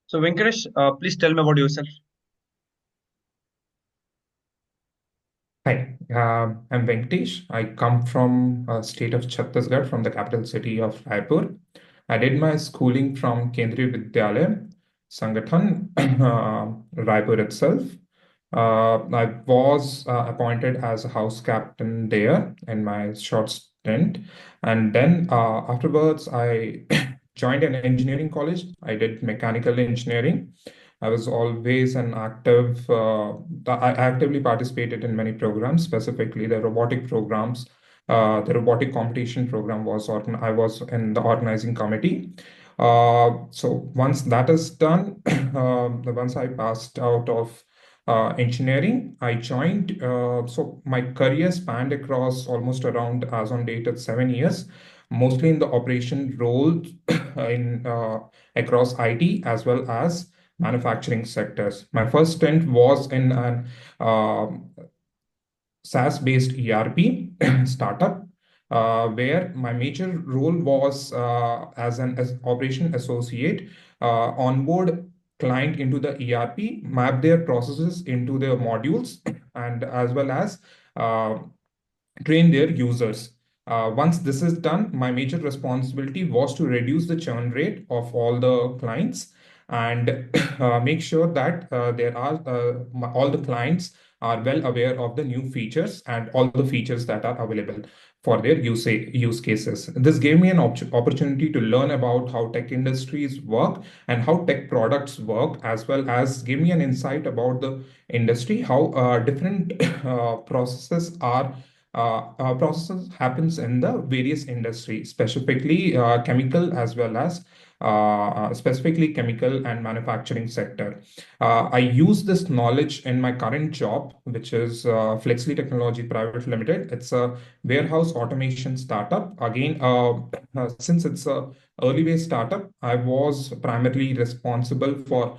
So, Venkatesh, please tell me about yourself. Hi, I'm Venkatesh. I come from state of Chhattisgarh, from the capital city of Raipur. I did my schooling from Kendriya Vidyalaya, Sangathan, Raipur itself. I was appointed as a house captain there in my short stint. And then afterwards, I joined an engineering college. I did mechanical engineering. I was always an I actively participated in many programs, specifically the robotic programs. The robotic competition program I was in the organizing committee. So once that is done, once I passed out of engineering, I joined. So my career spanned across almost around, as on date, at 7 years, mostly in the operation role in across IT as well as manufacturing sectors. My first stint was in an SaaS-based ERP startup, where my major role was as operation associate, onboard client into the ERP, map their processes into their modules, and as well as uh, train their users. Once this is done, my major responsibility was to reduce the churn rate of all the clients and make sure that all the clients are well aware of the new features and all the features that are available for their use cases. This gave me an opportunity to learn about how tech industries work and how tech products work, as well as give me an insight about the industry, how different processes happens in the various industries, specifically chemical as well as specifically chemical and manufacturing sector. I use this knowledge in my current job, which is Flexly Technology Private Limited. It's a warehouse automation startup. Again, since it's a early phase startup, I was primarily responsible for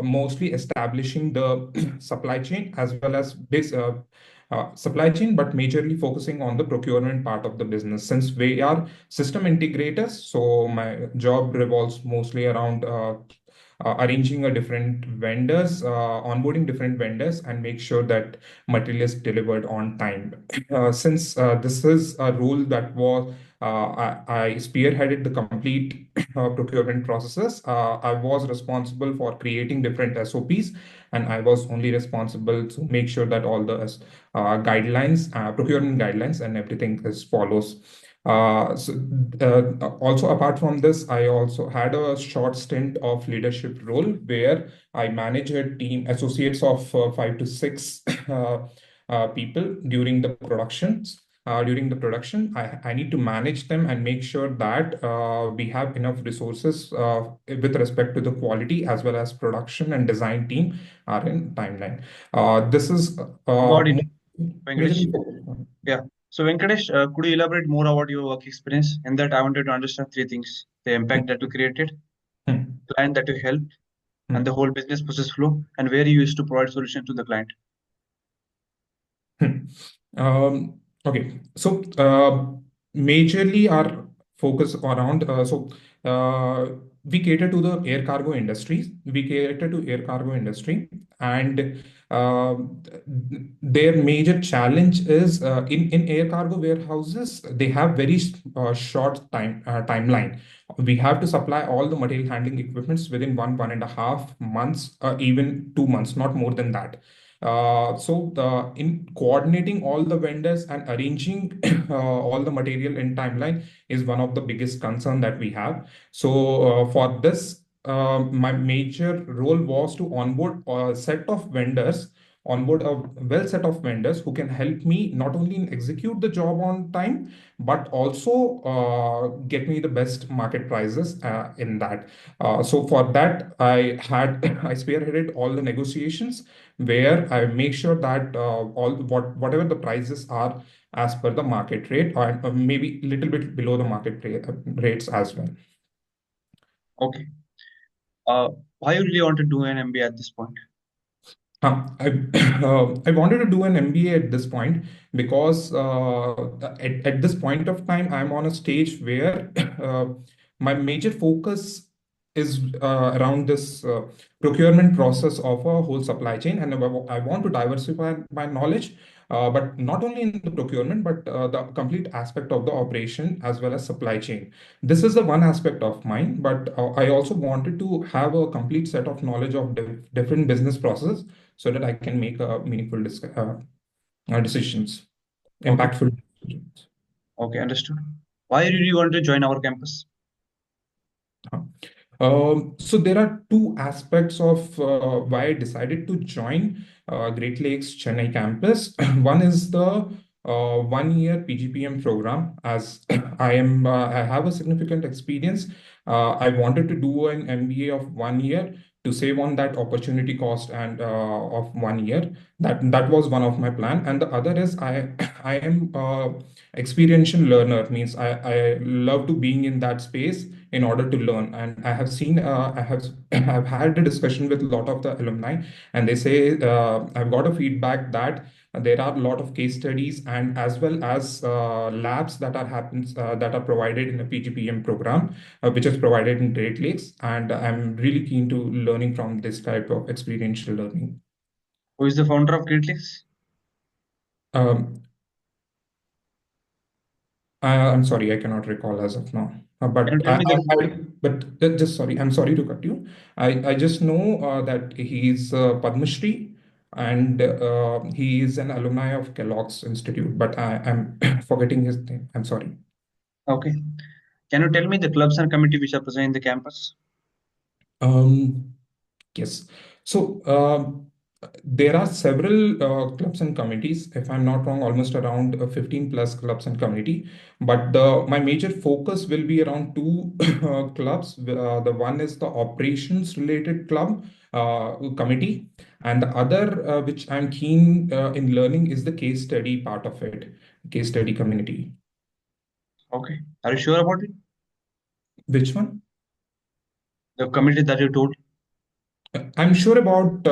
mostly establishing the supply chain as well as supply chain, but majorly focusing on the procurement part of the business. Since we are system integrators, so my job revolves mostly around arranging a different vendors, onboarding different vendors, and make sure that material is delivered on time. Since this is a role that I spearheaded the complete procurement processes. I was responsible for creating different SOPs, and I was only responsible to make sure that all the procurement guidelines and everything is follows. Also, apart from this, I also had a short stint of leadership role where I manage a team associates of 5 to 6 people during the production. I need to manage them and make sure that we have enough resources with respect to the quality as well as production and design team are in timeline. This is Got it, Venkatesh. majorly. Yeah. So, Venkatesh, could you elaborate more about your work experience? In that, I wanted to understand three things: the impact that you created, Hmm. client that you helped, and Hmm. the whole business process flow, and where you used to provide solution to the client. Hmm. Okay, so majorly our focus around we cater to the air cargo industries. We cater to air cargo industry, and uh, their major challenge is in air cargo warehouses. They have very short timeline. We have to supply all the material handling equipments within 1.5 months, even 2 months, not more than that. In coordinating all the vendors and arranging all the material in timeline is one of the biggest concern that we have. For this, my major role was to onboard a well set of vendors who can help me not only in execute the job on time, but also get me the best market prices in that. So for that, I spearheaded all the negotiations where I make sure that whatever the prices are as per the market rate, or maybe a little bit below the rates as well. Okay. Uh, why you really want to do an MBA at this point? I I wanted to do an MBA at this point because at this point of time I'm on a stage where my major focus is around this procurement process of a whole supply chain, and I want to diversify my knowledge, but not only in the procurement, but the complete aspect of the operation as well as supply chain. This is the one aspect of mine, but I also wanted to have a complete set of knowledge of different business processes so that I can make meaningful decisions, Okay. impactful decisions. Okay, understood. Why did you want to join our campus? Huh. So there are two aspects of why I decided to join Great Lakes Chennai campus. One is the 1 year PGPM program. As I have a significant experience. I wanted to do an MBA of 1 year to save on that opportunity cost and of 1 year. That was one of my plan, and the other is I am experiential learner. Means I love to being in that space in order to learn. And I have seen, I've had a discussion with a lot of the alumni, and they say I've got a feedback that there are a lot of case studies and as well as labs that are provided in a PGPM program, which is provided in Great Lakes, and I'm really keen to learning from this type of experiential learning. Who is the founder of Great Lakes? Um, I'm sorry, I cannot recall as of now. Can you But tell me the just sorry, I'm sorry to cut you. I just know that he's Padma Shri, and he is an alumni of Kellogg's Institute. But I'm forgetting his name. I'm sorry. okay. Can you tell me the clubs and committee which are present in the campus? Um, Yes. So there are several clubs and committees, if I'm not wrong, almost around 15 plus clubs and committee. But my major focus will be around two clubs. The one is the operations related club committee, and the other, which I'm keen in learning, is the case study part of it, case study community. Okay. Are you sure about it? Which one? The committee that you told? I'm sure about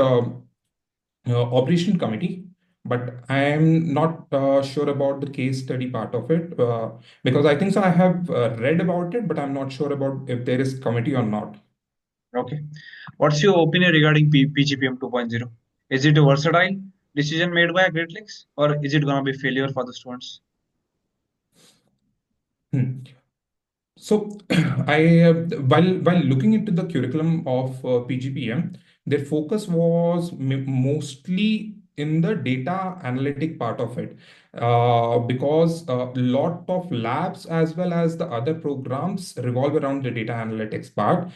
operation committee, but I am not sure about the case study part of it because I think so. I have read about it, but I'm not sure about if there is committee or not. Okay. What's your opinion regarding PGPM 2.0? Is it a versatile decision made by Great Lakes, or is it gonna be failure for the students? Hmm. So, while looking into the curriculum of PGPM, their focus was mostly in the data analytic part of it, because a lot of labs as well as the other programs revolve around the data analytics part,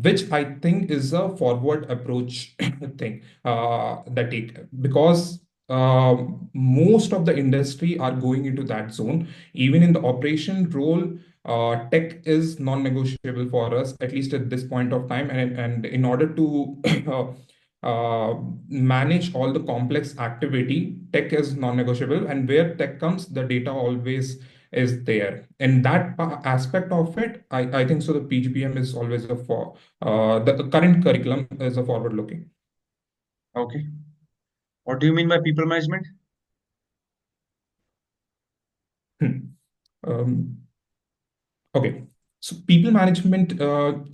which I think is a forward approach thing that take because most of the industry are going into that zone. Even in the operation role, tech is non-negotiable for us, at least at this point of time. And in order to manage all the complex activity, tech is non-negotiable. And where tech comes, the data always is there. And that aspect of it, I think so. The PGPM is always the current curriculum is a forward-looking. Okay. What do you mean by people management? Hmm. Um, Okay. So people management,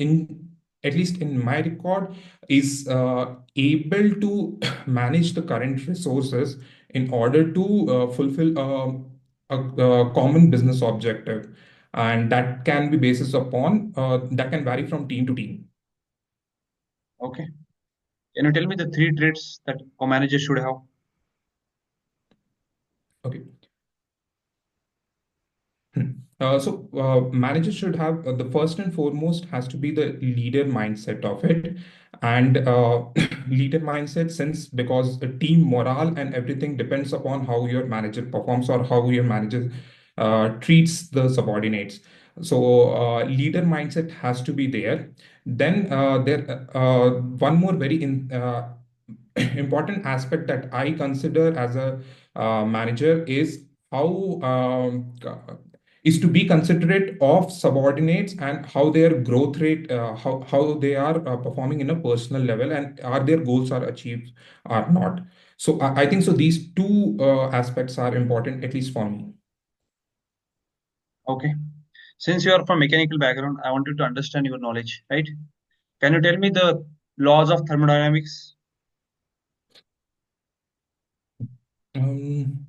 in at least in my record, is able to manage the current resources in order to fulfill a common business objective, and that can be basis upon that can vary from team to team. Okay. Can you tell me the three traits that a manager should have? Okay. Managers should have the first and foremost has to be the leader mindset of it, and leader mindset since because the team morale and everything depends upon how your manager performs or how your manager treats the subordinates. So leader mindset has to be there. Then one more very important aspect that I consider as a manager is how is to be considerate of subordinates and how their growth rate, how they are performing in a personal level, and are their goals are achieved or not. So I think so. These two aspects are important, at least for me. Okay. Since you are from mechanical background, I wanted to understand your knowledge, right? Can you tell me the laws of thermodynamics? Um,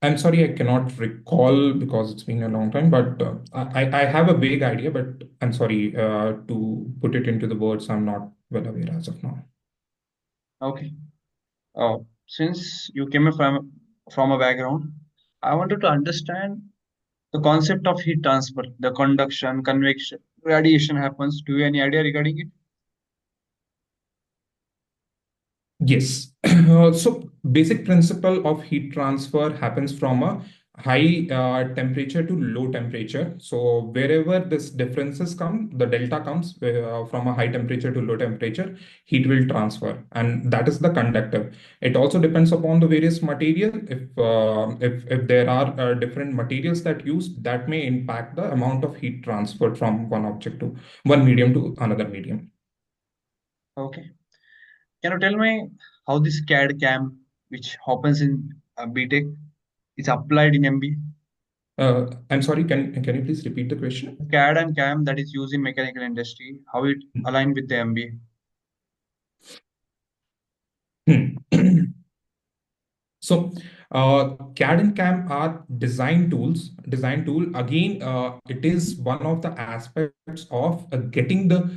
I'm sorry, I cannot recall because it's been a long time, but I have a vague idea, but I'm sorry to put it into the words. I'm not well aware as of now. Okay. Since you came from a background, I wanted to understand the concept of heat transfer, the conduction, convection, radiation happens. Do you have any idea regarding it? Yes. So basic principle of heat transfer happens from a high temperature to low temperature. So wherever this differences come, the delta comes from a high temperature to low temperature, heat will transfer, and that is the conductive. It also depends upon the various material. If there are different materials that use, that may impact the amount of heat transferred from one object to one medium to another medium. Okay. Can you tell me how this CAD CAM, which happens in BTech, is applied in MB? I'm sorry, can you please repeat the question? CAD and CAM that is used in mechanical industry, how it align with the MB? Hmm. So, CAD and CAM are design tools. Design tool again, it is one of the aspects of getting the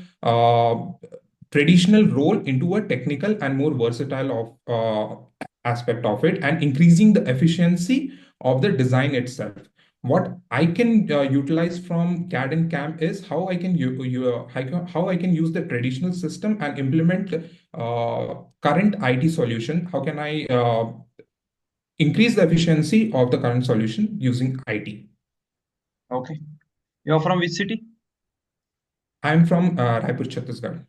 traditional role into a technical and more versatile of aspect of it, and increasing the efficiency of the design itself. What I can utilize from CAD and CAM is how how I can use the traditional system and implement current IT solution. How can I increase the efficiency of the current solution using IT? Okay. You're from which city? I'm from Raipur, Chhattisgarh.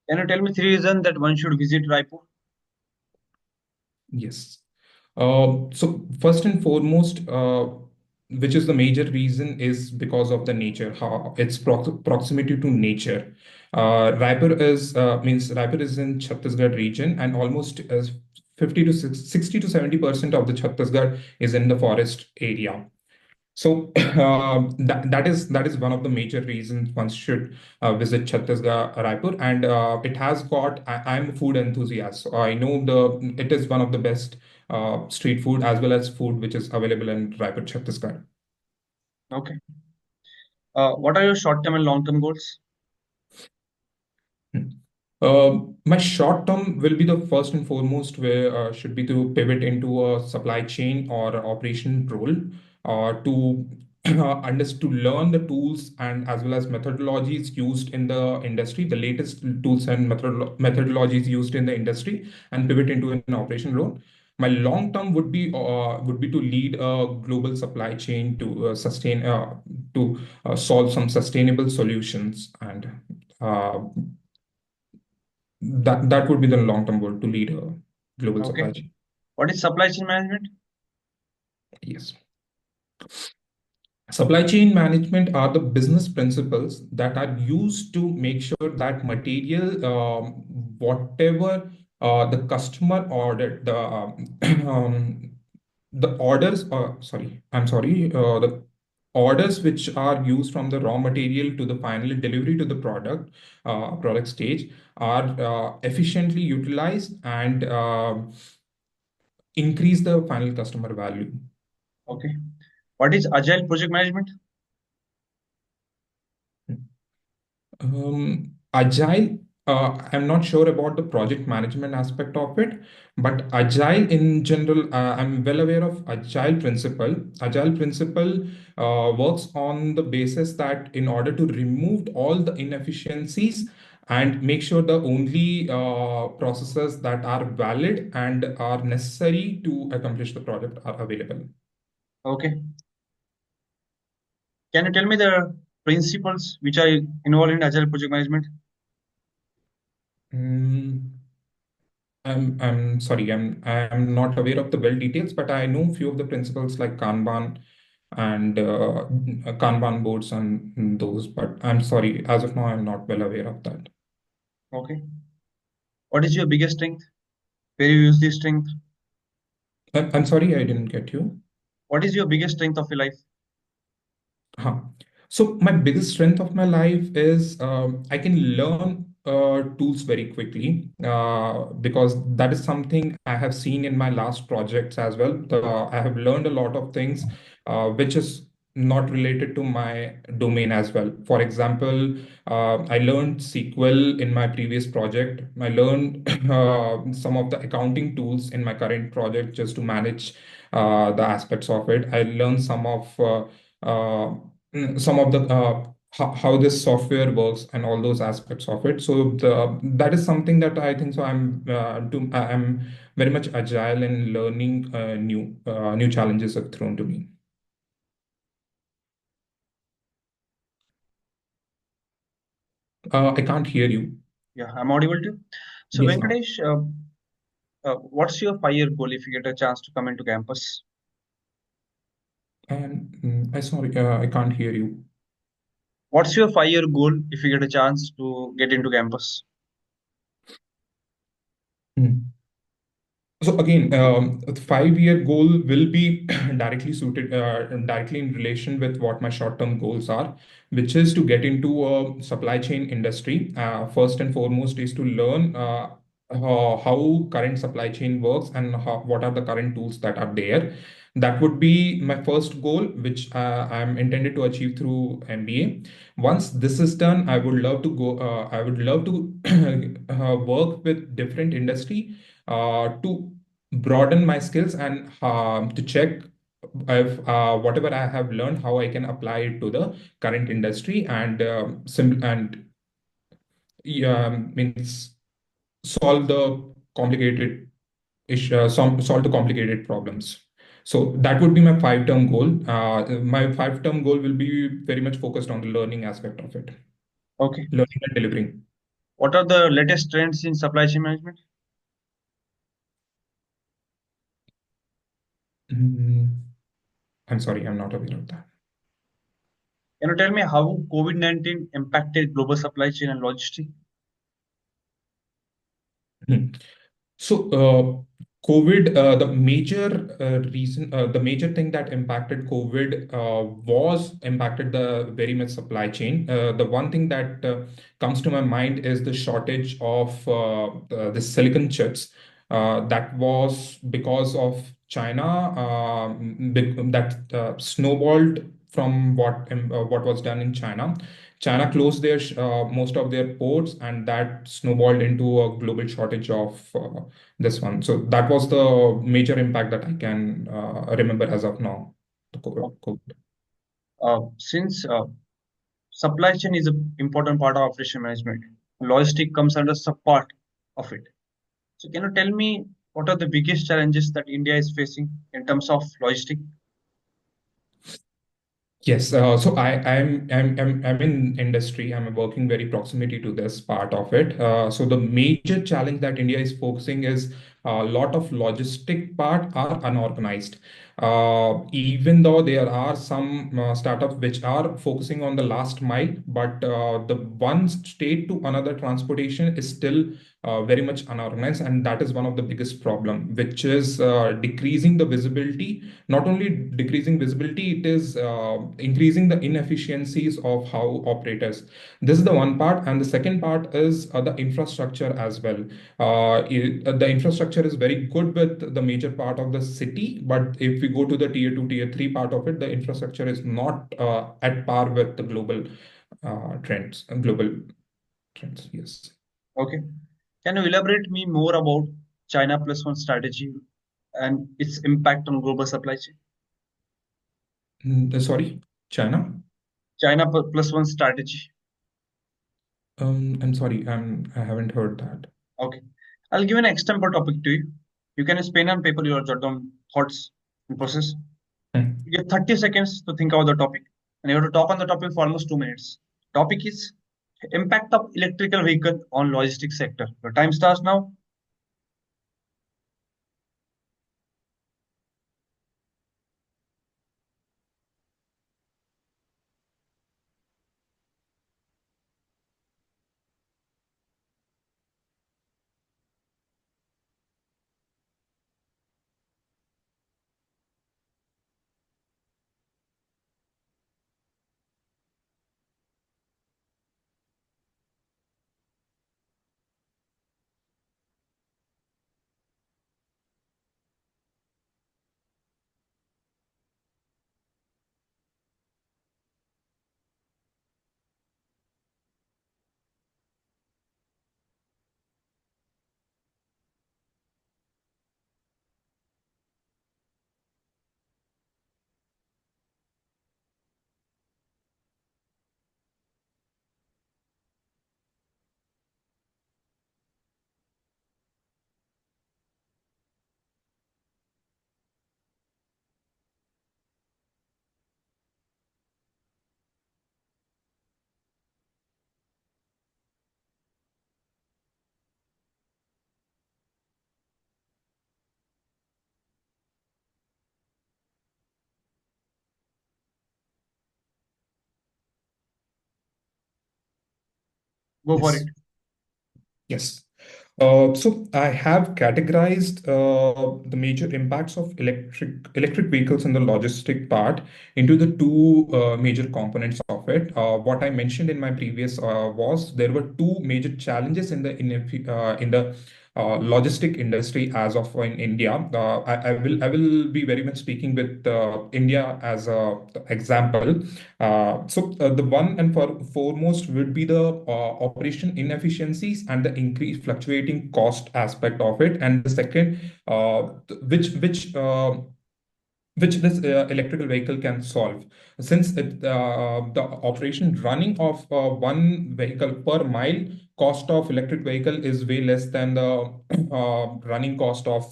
Can you tell me three reasons that one should visit Raipur? Yes. So first and foremost, which is the major reason, is because of the nature, how its proximity to nature. Raipur is in Chhattisgarh region, and almost 50 to 60 to 70% of the Chhattisgarh is in the forest area. So that is one of the major reasons one should visit Chhattisgarh, Raipur, and it has got. I'm a food enthusiast, so I know it is one of the best street food as well as food which is available in Raipur, Chhattisgarh. Okay. What are your short-term and long-term goals? Hmm. My short term will be the first and foremost, where should be to pivot into a supply chain or operation role, to to learn the tools and as well as methodologies used in the industry, the latest tools and methodologies used in the industry, and pivot into an operation role. My long term would be to lead a global supply chain to solve some sustainable solutions, and uh, that would be the long-term goal, to lead a global Okay. supply chain. What is supply chain management? Yes. Supply chain management are the business principles that are used to make sure that material, whatever the customer ordered, the orders, sorry, I'm sorry, the orders which are used from the raw material to the final delivery to the product stage, are efficiently utilized and increase the final customer value. Okay. What is agile project management? Agile, I'm not sure about the project management aspect of it, but agile in general, I'm well aware of agile principle. Agile principle works on the basis that in order to remove all the inefficiencies and make sure the only processes that are valid and are necessary to accomplish the project are available. Okay. Can you tell me the principles which are involved in agile project management? Mm, I'm sorry, I'm not aware of the well details, but I know few of the principles like Kanban and Kanban boards and those. But I'm sorry, as of now, I'm not well aware of that. Okay. What is your biggest strength? Where you use this strength? I'm sorry, I didn't get you. What is your biggest strength of your life? Huh. So my biggest strength of my life is I can learn tools very quickly because that is something I have seen in my last projects as well. I have learned a lot of things which is not related to my domain as well. For example, I learned SQL in my previous project. I learned some of the accounting tools in my current project just to manage the aspects of it. I learned uh, some of the how this software works and all those aspects of it. So that is something that I think so I'm very much agile in learning new challenges are thrown to me. I can't hear you. Yeah, I'm audible to. So, Yes, now. Venkatesh, what's your 5-year goal if you get a chance to come into campus? And I sorry, I can't hear you. What's your 5-year goal if you get a chance to get into campus? Hmm. So again, the 5-year goal will be directly in relation with what my short-term goals are, which is to get into a supply chain industry. First and foremost is to learn how current supply chain works and what are the current tools that are there. That would be my first goal, which I'm intended to achieve through MBA. Once this is done, I would love to go. I would love to work with different industry to broaden my skills and to check if whatever I have learned, how I can apply it to the current industry and means solve the complicated solve the complicated problems. So that would be my 5-term goal. My 5-term goal will be very much focused on the learning aspect of it, Okay. learning and delivering. What are the latest trends in supply chain management? Mm, I'm sorry, I'm not aware of that. Can you tell me how COVID-19 impacted global supply chain and logistics? Hmm. So, COVID, the major thing that impacted COVID was impacted the very much supply chain. The one thing that comes to my mind is the shortage of the silicon chips. That was because of China that snowballed from what was done in China. China closed their most of their ports, and that snowballed into a global shortage of this one. So that was the major impact that I can remember as of now. The COVID. Since supply chain is an important part of operation management, logistic comes under sub part of it. So, can you tell me what are the biggest challenges that India is facing in terms of logistic? Yes, so I'm in industry. I'm working very proximity to this part of it. So the major challenge that India is focusing is a lot of logistic part are unorganized. Even though there are some startups which are focusing on the last mile, but the one state to another transportation is still very much unorganized, and that is one of the biggest problem, which is decreasing the visibility. Not only decreasing visibility, it is increasing the inefficiencies of how operators. This is the one part, and the second part is the infrastructure as well. The infrastructure is very good with the major part of the city, but if we go to the tier 2, tier 3 part of it, the infrastructure is not at par with the global trends. Yes. Okay. Can you elaborate me more about China plus one strategy and its impact on global supply chain? Sorry, China. Plus one strategy. I'm sorry, I haven't heard that. Okay. I'll give an example topic to you. You can use pen and paper, your jot down thoughts and process. Hmm. You get 30 seconds to think about the topic. And you have to talk on the topic for almost 2 minutes. Topic is impact of electrical vehicle on logistics sector. Your time starts now. Go for it. Yes. Yes. So I have categorized the major impacts of electric vehicles in the logistic part into the two major components of it. What I mentioned in my previous was there were two major challenges in the logistic industry as of in India. I will be very much speaking with India as a example. So the one and foremost would be the operation inefficiencies and the increased fluctuating cost aspect of it, and the second, which this electrical vehicle can solve, since the operation running of one vehicle per mile cost of electric vehicle is way less than the running cost of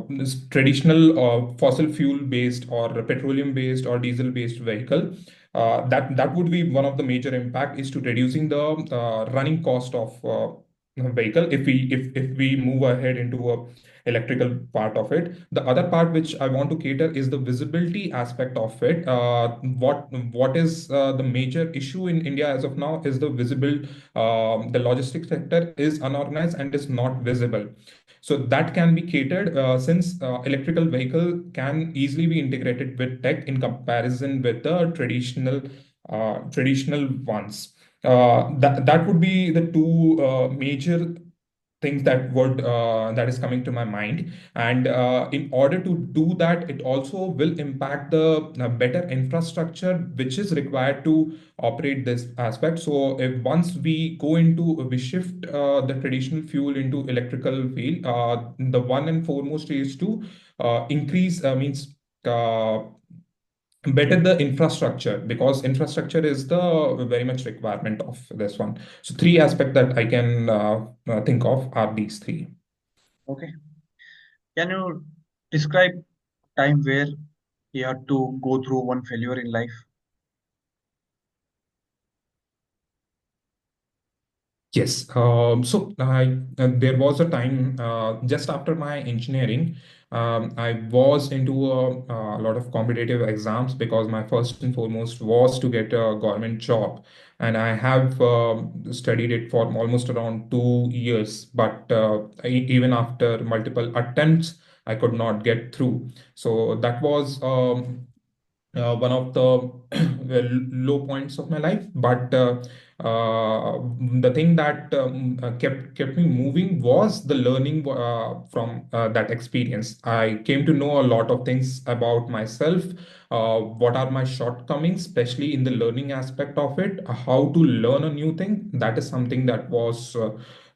this traditional fossil fuel based or petroleum based or diesel based vehicle. That would be one of the major impact, is to reducing the running cost of vehicle if we move ahead into a electrical part of it. The other part which I want to cater is the visibility aspect of it. What is the major issue in India as of now is the visible. The logistics sector is unorganized and is not visible. So that can be catered, since electrical vehicle can easily be integrated with tech in comparison with the traditional ones. That would be the two major things that is coming to my mind. And in order to do that, it also will impact the better infrastructure which is required to operate this aspect. So if once we shift the traditional fuel into electrical fuel, the one and foremost is to increase means better the infrastructure, because infrastructure is the very much requirement of this one. So three aspects that I can think of are these three. Okay. Can you describe time where you had to go through one failure in life? Yes. There was a time just after my engineering, I was into a lot of competitive exams, because my first and foremost was to get a government job, and I have studied it for almost around 2 years. But even after multiple attempts, I could not get through. So that was one of the well, low points of my life. But the thing that kept me moving was the learning from that experience. I came to know a lot of things about myself. What are my shortcomings, especially in the learning aspect of it? How to learn a new thing? That is something that was.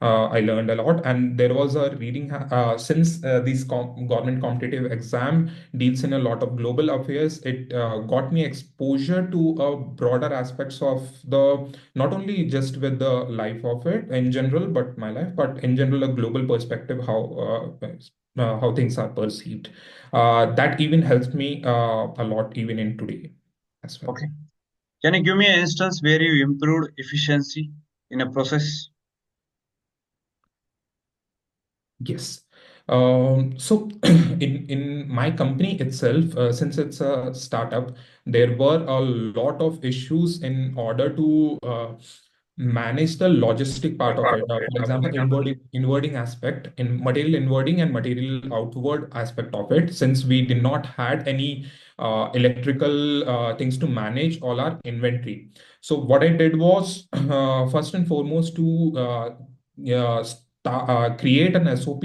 I learned a lot, and there was a reading since these government competitive exam deals in a lot of global affairs. It got me exposure to broader aspects of the, not only just with the life of it in general, but my life, but in general, a global perspective, how things are perceived. That even helps me a lot even in today as well. Okay. Can you give me an instance where you improved efficiency in a process? Yes. So in my company itself, since it's a startup, there were a lot of issues in order to manage the logistic part of it. For example, inwarding aspect, in material inwarding and material outward aspect of it. Since we did not had any electrical things to manage all our inventory. So what I did was first and foremost to create an SOP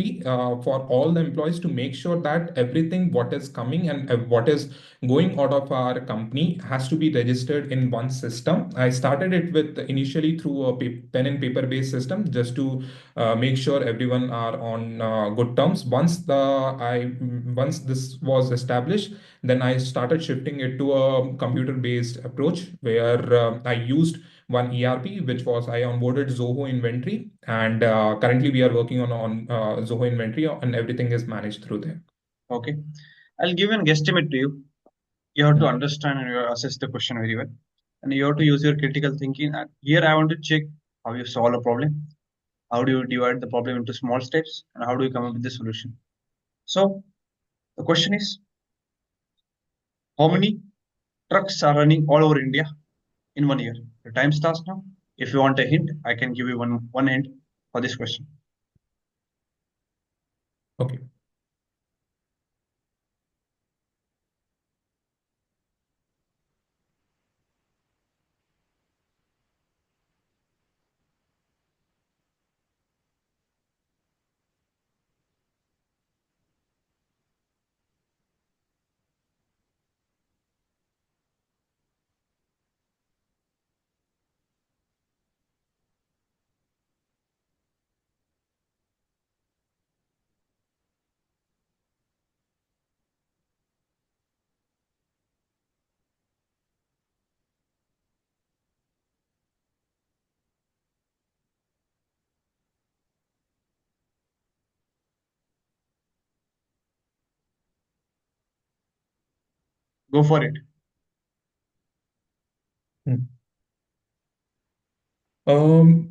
for all the employees, to make sure that everything what is coming and what is going out of our company has to be registered in one system. I started it with initially through a pen and paper based system, just to make sure everyone are on good terms. Once this was established, then I started shifting it to a computer based approach, where I used one ERP, which was I onboarded Zoho Inventory, and currently we are working on Zoho Inventory, and everything is managed through there. Okay. I'll give an guesstimate to you. You have to understand and you have to assess the question very well. And you have to use your critical thinking. And here I want to check how you solve a problem. How do you divide the problem into small steps? And how do you come up with the solution? So the question is, how many trucks are running all over India in 1 year? The time starts now. If you want a hint, I can give you one hint for this question. Okay. Go for it.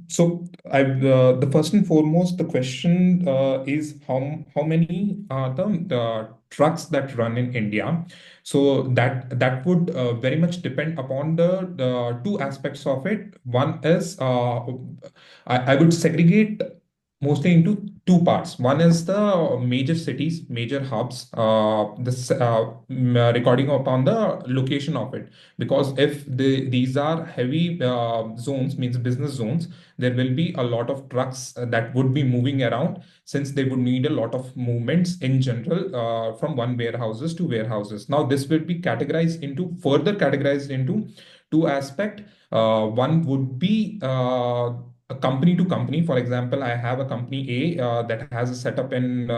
So the first and foremost, the question is how many are the trucks that run in India. So that would very much depend upon the two aspects of it. One is I would segregate mostly into two parts. One is the major cities, major hubs, recording upon the location of it, because if these are heavy zones, means business zones, there will be a lot of trucks that would be moving around, since they would need a lot of movements in general from one warehouses to warehouses. Now this will be further categorized into two aspect. One would be a company to company. For example, I have a company A that has a setup in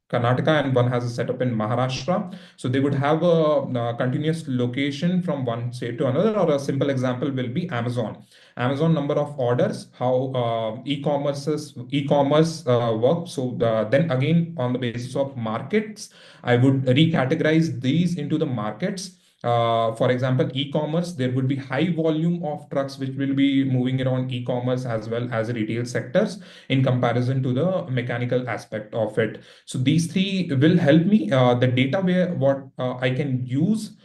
Karnataka, and one has a setup in Maharashtra. So they would have a continuous location from one state to another. Or a simple example will be Amazon. Amazon number of orders, how e-commerce work. So then again, on the basis of markets, I would recategorize these into the markets. For example, e-commerce, there would be high volume of trucks which will be moving around e-commerce as well as retail sectors in comparison to the mechanical aspect of it. So these three will help me. The data where what I can use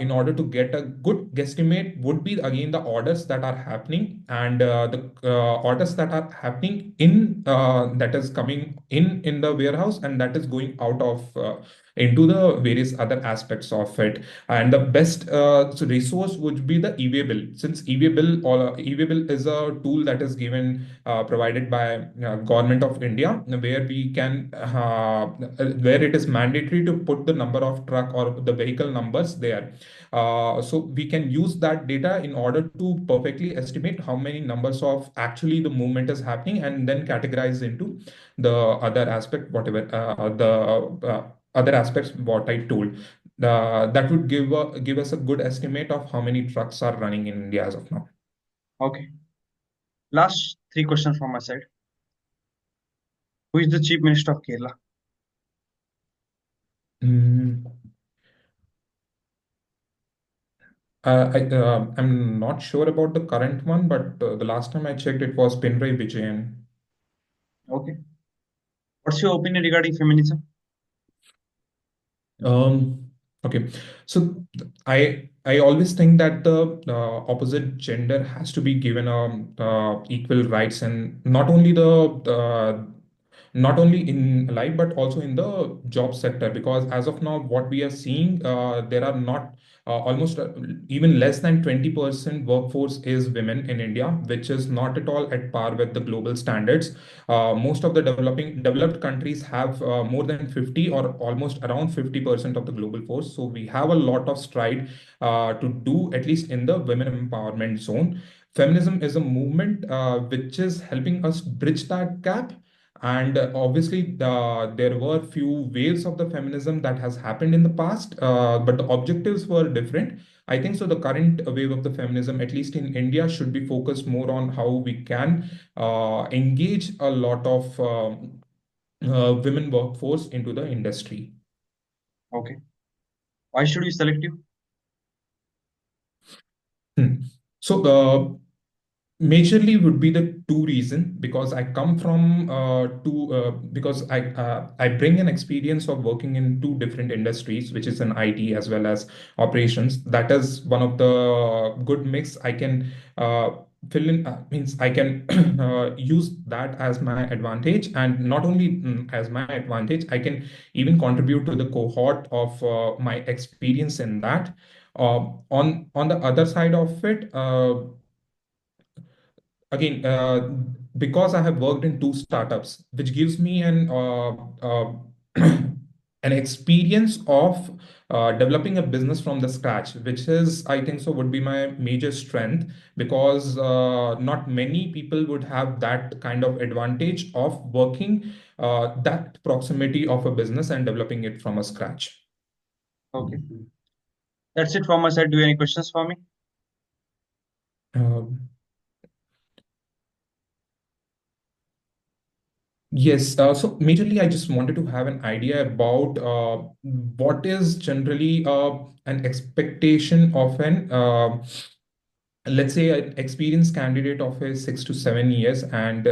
in order to get a good guesstimate would be again the orders that are happening, and the orders that are happening in that is coming in the warehouse, and that is going out of into the various other aspects of it. And the best resource would be the e-way bill, since e-way bill or e-way bill is a tool that is given provided by government of India, where we can where it is mandatory to put the number of truck or the vehicle numbers there. So we can use that data in order to perfectly estimate how many numbers of actually the movement is happening, and then categorize into the other aspect, whatever the other aspects what I told. That would give us a good estimate of how many trucks are running in India as of now. Okay. Last three questions from my side. Who is the Chief Minister of Kerala? Mm, I'm not sure about the current one, but the last time I checked, it was Pinray Vijayan. Okay. What's your opinion regarding feminism? Okay, so I always think that the opposite gender has to be given equal rights, and not only in life but also in the job sector, because as of now what we are seeing, there are not almost even less than 20% workforce is women in India, which is not at all at par with the global standards. Most of the developed countries have more than 50 or almost around 50% of the global force. So we have a lot of stride to do, at least in the women empowerment zone. Feminism is a movement which is helping us bridge that gap. And obviously, there were few waves of the feminism that has happened in the past, but the objectives were different. I think so. The current wave of the feminism, at least in India, should be focused more on how we can engage a lot of women workforce into the industry. Okay. Why should we select you? Hmm. So, majorly would be the two reason, because I come from two because I bring an experience of working in two different industries, which is in IT as well as operations. That is one of the good mix. I can fill in means I can use that as my advantage, and not only as my advantage, I can even contribute to the cohort of my experience in that. On the other side of it, again, because I have worked in two startups, which gives me an experience of developing a business from the scratch, which is, I think so, would be my major strength, because not many people would have that kind of advantage of working that proximity of a business and developing it from a scratch. Okay, that's it from my side. Do you have any questions for me? Um, Yes, so majorly, I just wanted to have an idea about what is generally an expectation of let's say, an experienced candidate of a 6 to 7 years, and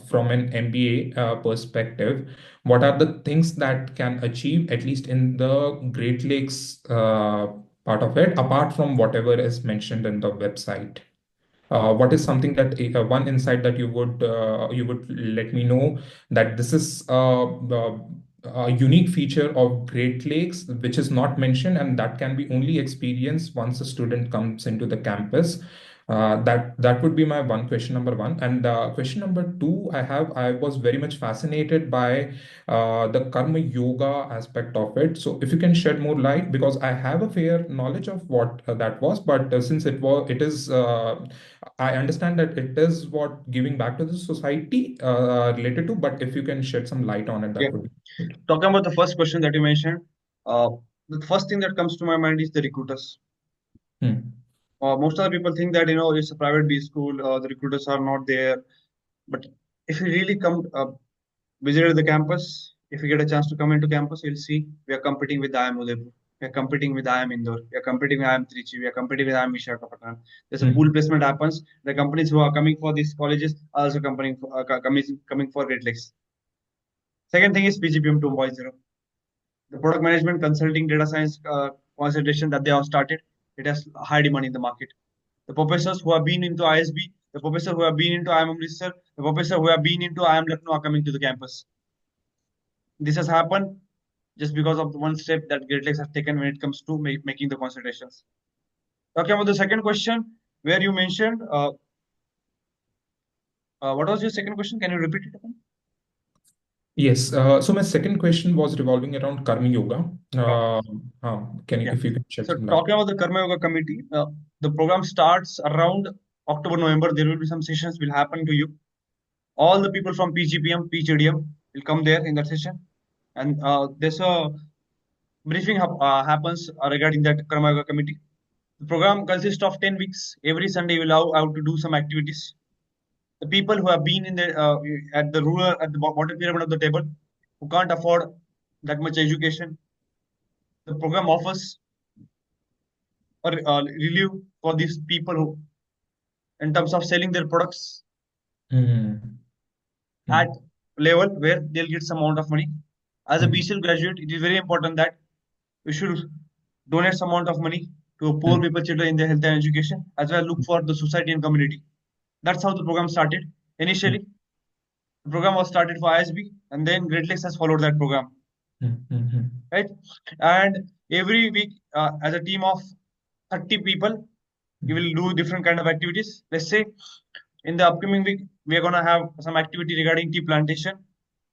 from an MBA perspective, what are the things that can achieve, at least in the Great Lakes part of it, apart from whatever is mentioned in the website? What is something that one insight that you would let me know that this is a unique feature of Great Lakes, which is not mentioned, and that can be only experienced once a student comes into the campus. That would be my one question number one. And question number two, I was very much fascinated by the karma yoga aspect of it. So if you can shed more light, because I have a fair knowledge of what that was, but since it is I understand that it is what giving back to the society related to, but if you can shed some light on it, Yeah. that would be great. Talking about the first question that you mentioned, uh, the first thing that comes to my mind is the recruiters. Hmm. Most of the people think that it's a private B school, the recruiters are not there. But if you really come visited the campus, if you get a chance to come into campus, you'll see we are competing with IIM Udaipur. We are competing with IIM Indore. We are competing with IIM Trichy. We are competing with IIM Visakhapatnam. There's a pool Hmm. placement happens. The companies who are coming for these colleges are also coming for Great Lakes. Second thing is PGPM 2.0. The product management consulting data science concentration that they have started, it has high demand in the market. The professors who have been into ISB, the professors who have been into IIM Amritsar, the professors who have been into IIM Lucknow are coming to the campus. This has happened just because of the one step that Great Lakes has taken when it comes to making the concentrations. Talking about the second question, where you mentioned, what was your second question? Can you repeat it again? Yes. So my second question was revolving around karma yoga. Okay. Yeah. If you can shed So some light? talking about the Karma Yoga committee, the program starts around October, November. There will be some sessions will happen to you. All the people from PGPM, PGDM will come there in that session, and there's a briefing happens regarding that Karma Yoga committee. The program consists of 10 weeks. Every Sunday, you will have to do some activities. The people who have been in the at the rural at the bottom pyramid of the table, who can't afford that much education, the program offers a relief for these people who, in terms of selling their products Hmm. at Hmm. level where they'll get some amount of money. As a Hmm. BCL graduate, it is very important that we should donate some amount of money to poor Hmm. people, children in their health and education, as well as look for the society and community. That's how the program started. Hmm. Initially, the program was started for ISB, and then Great Lakes has followed that program, Hmm. Hmm. Hmm. right? And every week, as a team of 30 people, you will do different kind of activities. Let's say in the upcoming week, we are gonna have some activity regarding tea plantation,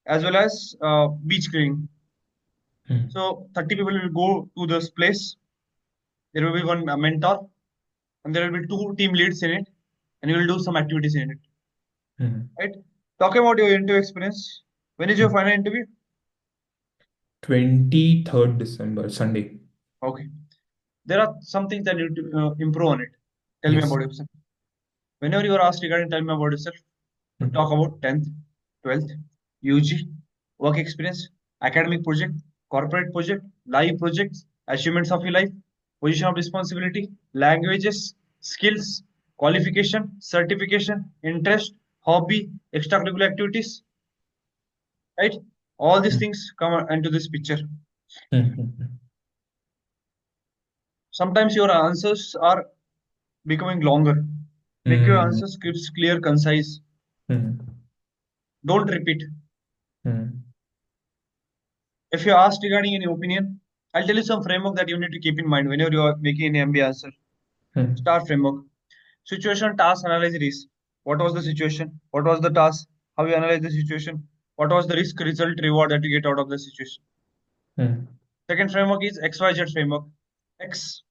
as well as beach cleaning. Hmm. So 30 people will go to this place. There will be one mentor, and there will be two team leads in it, and you will do some activities in it. Hmm. Right? Talking about your interview experience, when is your Hmm. final interview? 23rd December, Sunday. Okay. There are some things that you need to improve on it. Tell me Yes. about yourself. Whenever you are asked regarding tell me about yourself, you Hmm. talk about 10th, 12th, UG, work experience, academic project, corporate project, live projects, achievements of your life, position of responsibility, languages, skills, qualification, certification, interest, hobby, extracurricular activities, right? All these Hmm. things come into this picture. Hmm. Hmm. Sometimes your answers are becoming longer. Make your Hmm. answer scripts clear, concise. Hmm. Don't repeat. Hmm. If you're asked regarding any opinion, I'll tell you some framework that you need to keep in mind whenever you are making any MBA answer. Hmm. Star framework. Situation, task, analyze, risk. What was the situation? What was the task? How you analyze the situation? What was the risk, result, reward that you get out of the situation? Hmm. Second framework is XYZ framework. X.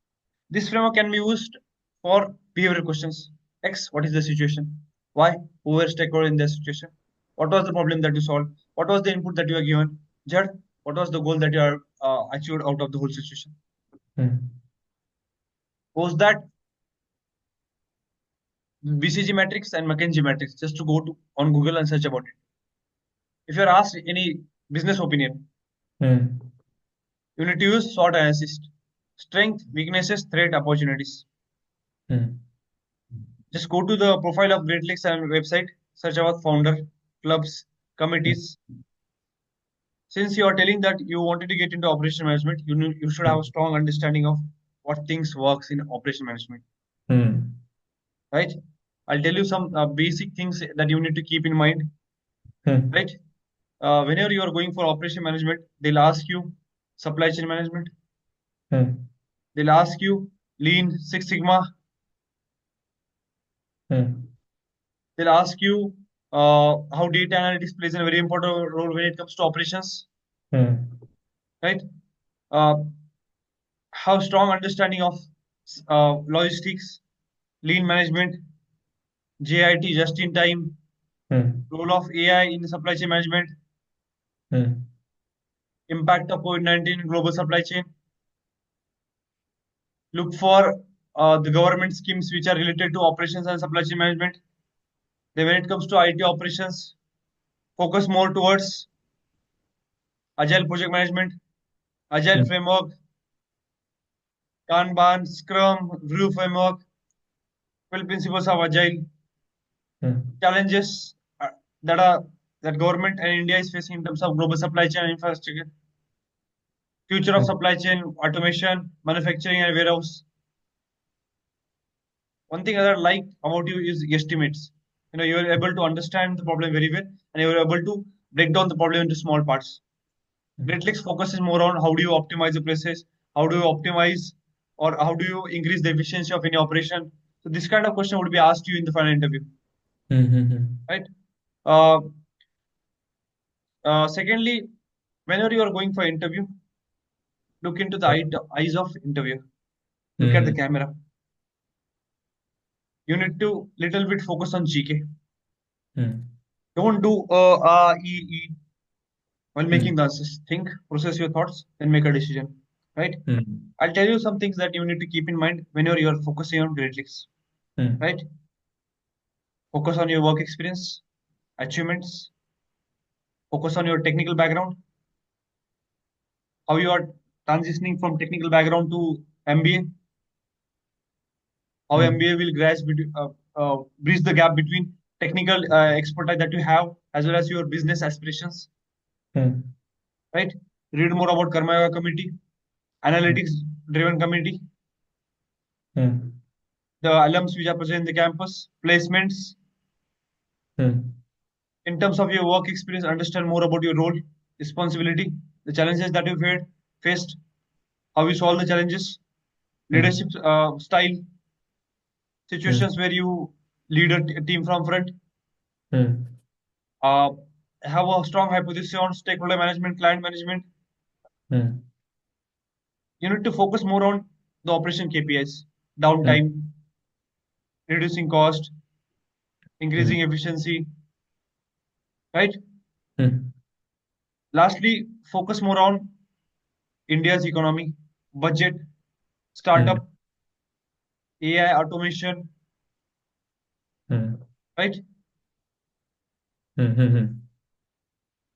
This framework can be used for behavioral questions. X. What is the situation? Y. Who were stakeholder in the situation? What was the problem that you solved? What was the input that you were given? Z. What was the goal that you are achieved out of the whole situation? Hmm. Post that BCG matrix and McKinsey matrix just to go to on Google and search about it. If you're asked any business opinion, Hmm. you need to use SWOT analysis. Strength, weaknesses, threat, opportunities. Hmm. Just go to the profile of Great Lakes and website, search about founder, clubs, Hmm. committees. Since you are telling that you wanted to get into operation management, you should have a Hmm. strong understanding of what things works in operation management, Hmm. right? I'll tell you some basic things that you need to keep in mind, Hmm. right? Whenever you are going for operation management, they'll ask you supply chain management, Hmm. they'll ask you Lean, Six Sigma, Hmm. they'll ask you how data analytics plays a very important role when it comes to operations, Hmm. right? Uh, how strong understanding of logistics, lean management, JIT, just in time, Hmm. role of AI in supply chain management, Hmm. impact of COVID-19 in global supply chain. Look for the government schemes which are related to operations and supply chain management. Then, when it comes to IT operations, focus more towards agile project management, agile Hmm. framework, Kanban, Scrum, View framework, 12 principles of agile, Hmm. challenges that are that government and India is facing in terms of global supply chain and infrastructure, future of Hmm. supply chain, automation, manufacturing and warehouse. One thing I like about you is estimates. You are able to understand the problem very well, and you are able to break down the problem into small parts. Great Lakes focuses more on how do you optimize the process, how do you optimize, or how do you increase the efficiency of any operation. So this kind of question would be asked you in the final interview, Hmm. Hmm. right? Uh, Secondly, whenever you are going for interview, look into the eyes of interviewer. Look at the Hmm. camera. You need to little bit focus on GK. Hmm. Don't do e while making the answers. Think, process your thoughts, then make a decision. Right? Hmm. I'll tell you some things that you need to keep in mind whenever you are focusing on Great Lakes. Hmm. Right? Focus on your work experience, achievements. Focus on your technical background, how you are transitioning from technical background to MBA, how Hmm. MBA will bridge the gap between technical expertise that you have as well as your business aspirations, Hmm. right? Read more about Karma Yoga committee, analytics driven committee, Hmm. the alums which are present in the campus, placements. Hmm. In terms of your work experience, understand more about your role, responsibility, the challenges that you faced, how you solve the challenges, Hmm. leadership style, situations where you lead a team from front, Hmm. uh, have a strong hypothesis on stakeholder management, client management. Hmm. You need to focus more on the operation KPIs, Hmm. downtime, reducing cost, Hmm. increasing efficiency, right? Hmm. Lastly, focus more on India's economy, budget, Hmm. startup, AI, automation, Hmm. right? Hmm. Hmm.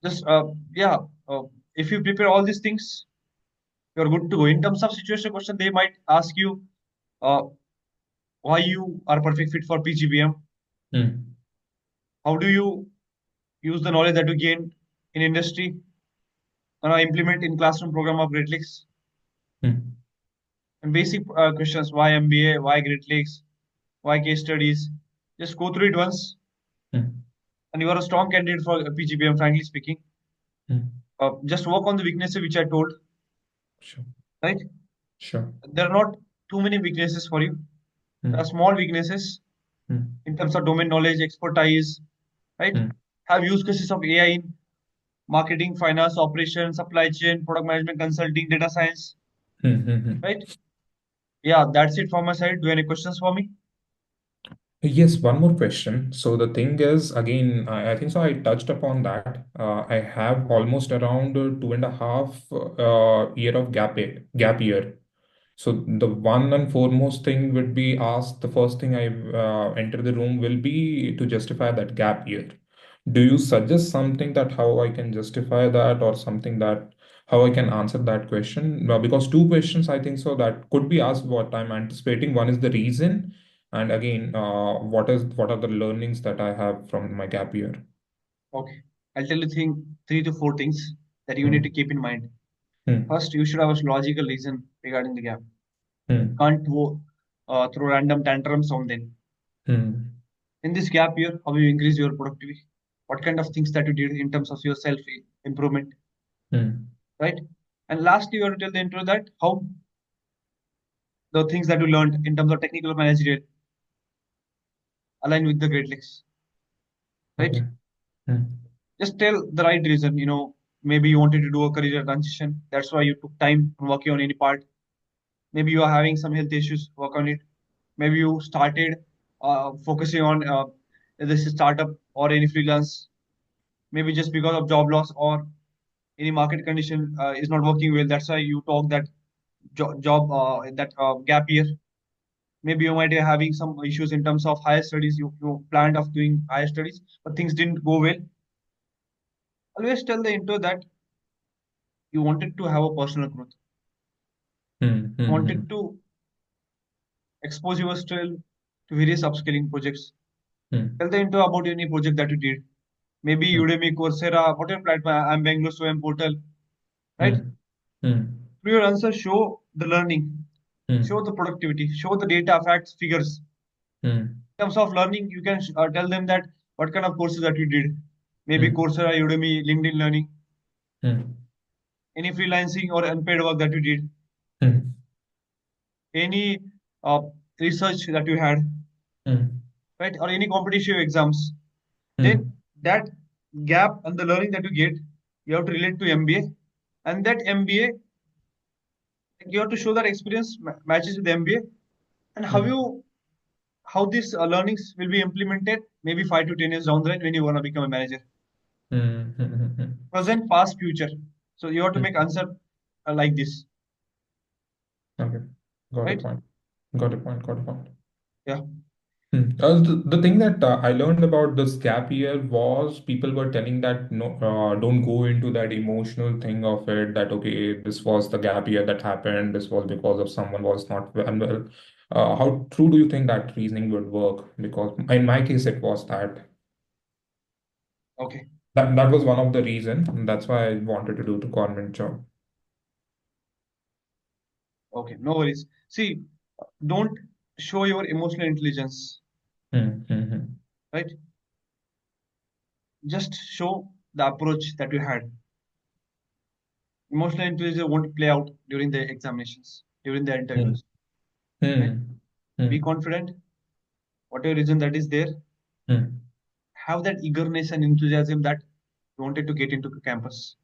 Just yeah, uh, if you prepare all these things, you're good to go. In terms of situation question, they might ask you uh, why you are perfect fit for PGPM. Hmm. How do you use the knowledge that you gain in industry and implement in classroom program of Great Lakes? Hmm. And basic questions: why MBA? Why Great Lakes? Why case studies? Just go through it once, mm, and you are a strong candidate for PGPM. Frankly speaking, mm. just work on the weaknesses which I told. Sure, Right? sure. There are not too many weaknesses for you. There are Mm, small weaknesses mm, in terms of domain knowledge, expertise. Right? mm, Have use cases of AI in marketing, finance, operations, supply chain, product management, consulting, data science. mm, mm. Right? Yeah, that's it from my side. Do you have any questions for me? Yes, one more question. So the thing is, again, I think so. I touched upon that. I have almost around 2.5 year of gap year. So the one and foremost thing would be asked. The first thing I enter the room will be to justify that gap year. Do you suggest something that how I can justify that, or something that how I can answer that question? Because two questions I think so that could be asked. What I'm anticipating. One is the reason, and again, what are the learnings that I have from my gap year? Okay. I'll tell you three to four things that you need to Hmm. keep in mind. Hmm. First, you should have a logical reason regarding the gap. Hmm. Can't go throw random tantrums on them. Hmm. In this gap year, how you increase your productivity? What kind of things that you did in terms of your self improvement, Hmm. right? And lastly, you have to tell the intro that how the things that you learned in terms of technical or managerial align with the Great Lakes, right? Okay. Hmm. Just tell the right reason. Maybe you wanted to do a career transition. That's why you took time on working on any part. Maybe you are having some health issues. Work on it. Maybe you started focusing on this startup or any freelance. Maybe just because of job loss or any market condition is not working well. That's why you talk that job that gap year. Maybe you might be having some issues in terms of higher studies. You planned of doing higher studies, but things didn't go well. Always tell the intro that you wanted to have a personal growth. Hmm. You Hmm. wanted to expose yourself to various upskilling projects. Hmm. Tell the intro about any project that you did. Maybe Hmm. Udemy, Coursera, whatever platform. I'm Bangalore SOM portal, right? Hmm. Hmm. Through your answer, show the learning, show Hmm. the productivity, show the data, facts, figures. Hmm. In terms of learning, you can tell them that what kind of courses that you did. Maybe Hmm. Coursera, Udemy, LinkedIn Learning, Hmm. any freelancing or unpaid work that you did, Hmm. any uh, research that you had, Hmm. right, or any competitive exams. Then Hmm. that gap and the learning that you get, you have to relate to MBA, and that MBA, you have to show that experience matches with MBA, and Hmm. how these learnings will be implemented maybe 5 to 10 years down the line when you want to become a manager. Hmm. Hmm. Hmm. Present, past, future. So you have to Hmm. make answer like this, Okay. Got a right? point. Got a point. Got a point. Yeah. Hmm. The thing that I learned about this gap year was people were telling that no, don't go into that emotional thing of it. That okay, this was the gap year that happened. This was because of someone was not well. How true do you think that reasoning would work? Because in my case, it was that. Okay. That was one of the reason. And that's why I wanted to do the government job. Okay. No worries. See, don't show your emotional intelligence, Hmm. Hmm. Hmm. right? Just show the approach that you had. Emotional intelligence won't play out during the examinations, during the Hmm. interviews, right? Hmm. Be Hmm. confident, whatever reason that is there, Hmm. have that eagerness and enthusiasm that you wanted to get into the campus,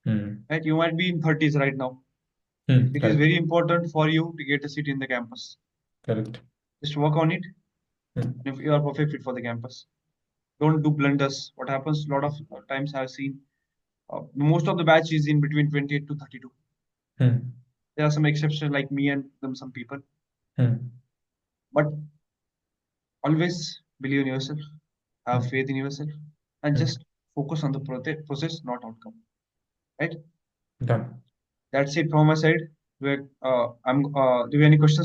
Hmm. right? You might be in 30s right now. Hmm. It is Correct. very important for you to get a seat in the campus. Correct. Just work on it. Hmm. And if you are perfect fit for the campus, don't do blunders. What happens a lot of times I've seen most of the batch is in between 28 to 32. Hmm. There are some exceptions like me and some people, Hmm. but always believe in yourself, have Hmm. faith in yourself, and Hmm. just focus on the process, not outcome. Right? Done. That's it from my side. Do you have any questions